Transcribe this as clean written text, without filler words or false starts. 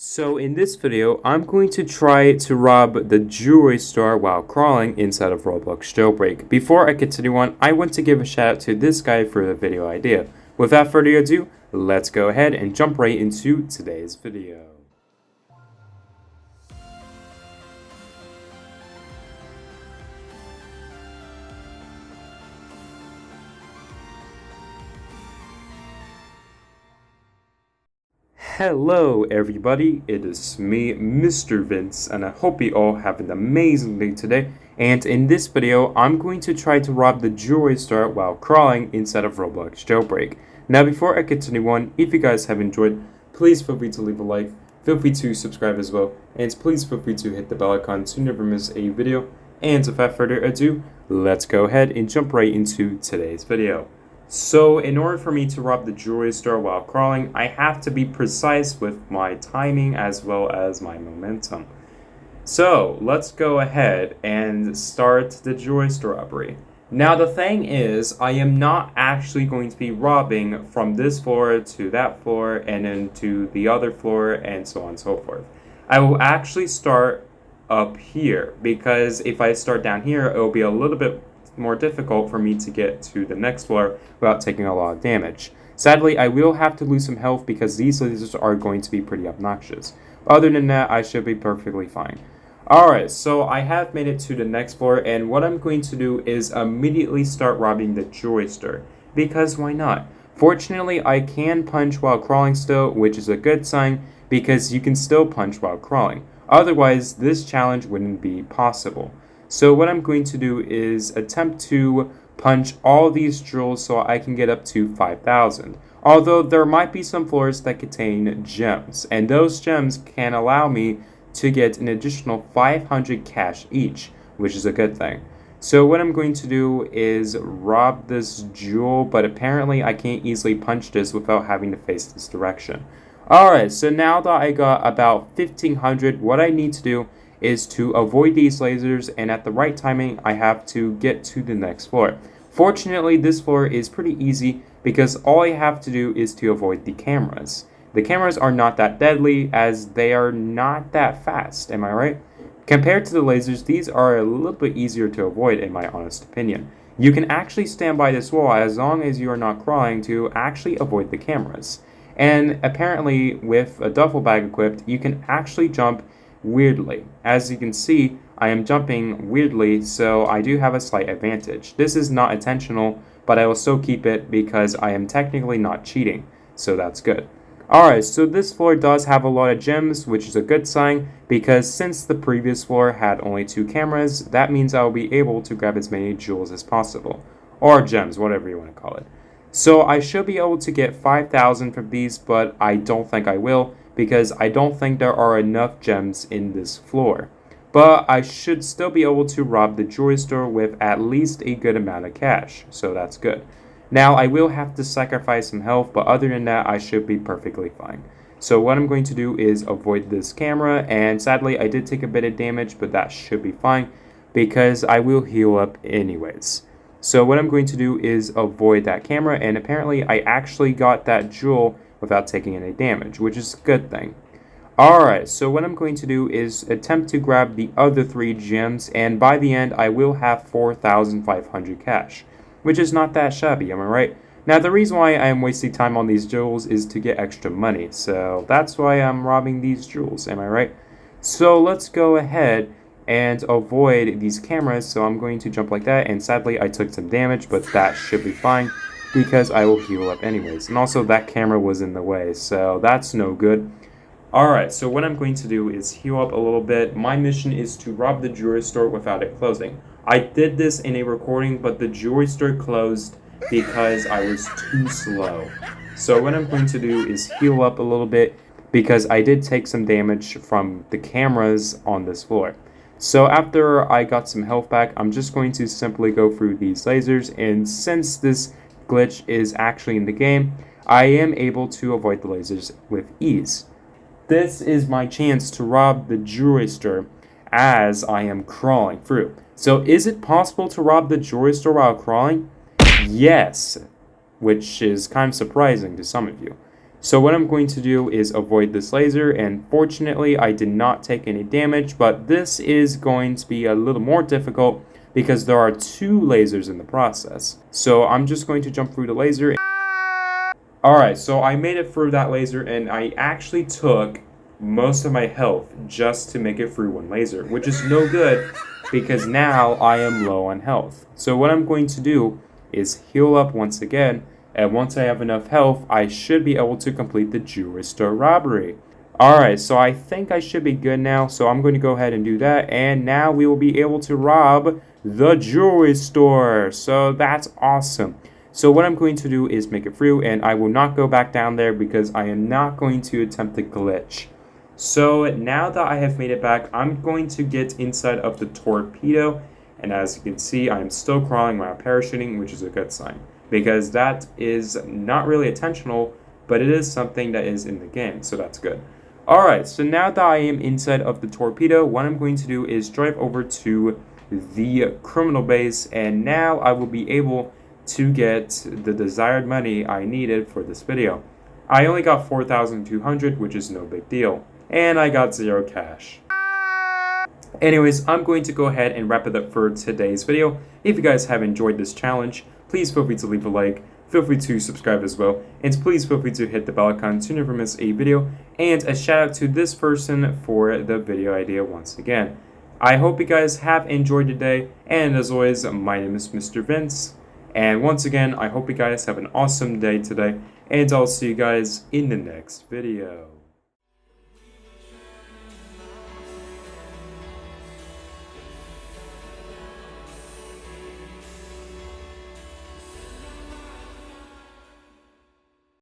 So in this video, I'm going to try to rob the jewelry store while crawling inside of Roblox Jailbreak. Before I continue on, I want to give a shout out to this guy for the video idea. Without further ado, let's go ahead and jump right into today's video. Hello everybody, it is me, Mr. Vince, and I hope you all have an amazing day today. And in this video, I'm going to try to rob the jewelry store while crawling inside of Roblox Jailbreak. Now before I continue on, if you guys have enjoyed, please feel free to leave a like, feel free to subscribe as well, and please feel free to hit the bell icon to never miss a video. And without further ado, let's go ahead and jump right into today's video. So in order for me to rob the jewelry store while crawling, I have to be precise with my timing as well as my momentum. So let's go ahead and start the jewelry store robbery. Now the thing is, I am not actually going to be robbing from this floor to that floor and then to the other floor and so on and so forth. I will actually start up here because if I start down here, it will be a little bit more difficult for me to get to the next floor without taking a lot of damage. Sadly, I will have to lose some health because these lasers are going to be pretty obnoxious. Other than that, I should be perfectly fine. Alright, so I have made it to the next floor, and what I'm going to do is immediately start robbing the jewelry store. Because why not? Fortunately, I can punch while crawling still, which is a good sign because you can still punch while crawling. Otherwise, this challenge wouldn't be possible. So what I'm going to do is attempt to punch all these jewels so I can get up to 5,000. Although there might be some floors that contain gems, and those gems can allow me to get an additional 500 cash each, which is a good thing. So what I'm going to do is rob this jewel, but apparently I can't easily punch this without having to face this direction. Alright, so now that I got about 1,500, what I need to do is to avoid these lasers, and at the right timing I have to get to the next floor. Fortunately, this floor is pretty easy because all I have to do is to avoid the cameras. The cameras are not that deadly as they are not that fast, am I right? Compared to the lasers, these are a little bit easier to avoid in my honest opinion. You can actually stand by this wall as long as you are not crawling to actually avoid the cameras. And apparently with a duffel bag equipped, you can actually jump weirdly. As you can see, I am jumping weirdly, so I do have a slight advantage. This is not intentional, but I will still keep it because I am technically not cheating, so that's good. Alright, so this floor does have a lot of gems, which is a good sign, because since the previous floor had only 2 cameras, that means I will be able to grab as many jewels as possible. Or gems, whatever you want to call it. So I should be able to get 5,000 from these, but I don't think I will, because I don't think there are enough gems in this floor. But I should still be able to rob the jewelry store with at least a good amount of cash, so that's good. Now I will have to sacrifice some health, but other than that I should be perfectly fine. So what I'm going to do is avoid this camera, and sadly I did take a bit of damage, but that should be fine because I will heal up anyways. So what I'm going to do is avoid that camera, and apparently I actually got that jewel without taking any damage, which is a good thing. Alright, so what I'm going to do is attempt to grab the other 3 gems, and by the end I will have 4,500 cash, which is not that shabby, am I right? Now the reason why I am wasting time on these jewels is to get extra money, so that's why I'm robbing these jewels, am I right? So let's go ahead and avoid these cameras, so I'm going to jump like that, and sadly I took some damage, but that should be fine because I will heal up anyways. And also that camera was in the way, so that's no good. Alright, so what I'm going to do is heal up a little bit. My mission is to rob the jewelry store without it closing. I did this in a recording, but the jewelry store closed because I was too slow. So what I'm going to do is heal up a little bit because I did take some damage from the cameras on this floor. So after I got some health back, I'm just going to simply go through these lasers, and since this glitch is actually in the game, I am able to avoid the lasers with ease. This is my chance to rob the jewelry store as I am crawling through. So is it possible to rob the jewelry store while crawling? Yes, which is kind of surprising to some of you. So what I'm going to do is avoid this laser, and fortunately I did not take any damage, but this is going to be a little more difficult because there are 2 lasers in the process. So I'm just going to jump through the laser. Alright, so I made it through that laser, and I actually took most of my health just to make it through one laser, which is no good because now I am low on health. So what I'm going to do is heal up once again, and once I have enough health, I should be able to complete the jewelry store robbery. Alright, so I think I should be good now, so I'm going to go ahead and do that, and now we will be able to rob the jewelry store. So that's awesome. So what I'm going to do is make it through, and I will not go back down there because I am not going to attempt the glitch. So now that I have made it back, I'm going to get inside of the torpedo, and as you can see, I am still crawling while parachuting, which is a good sign, because that is not really intentional, but it is something that is in the game, so that's good. Alright, so now that I am inside of the torpedo, what I'm going to do is drive over to the criminal base, and now I will be able to get the desired money I needed for this video. I only got 4,200, which is no big deal, and I got 0 cash. Anyways, I'm going to go ahead and wrap it up for today's video. If you guys have enjoyed this challenge, please feel free to leave a like, feel free to subscribe as well, and please feel free to hit the bell icon to never miss a video, and a shout out to this person for the video idea once again. I hope you guys have enjoyed today, and as always, my name is Mr. Vince. And once again, I hope you guys have an awesome day today, and I'll see you guys in the next video.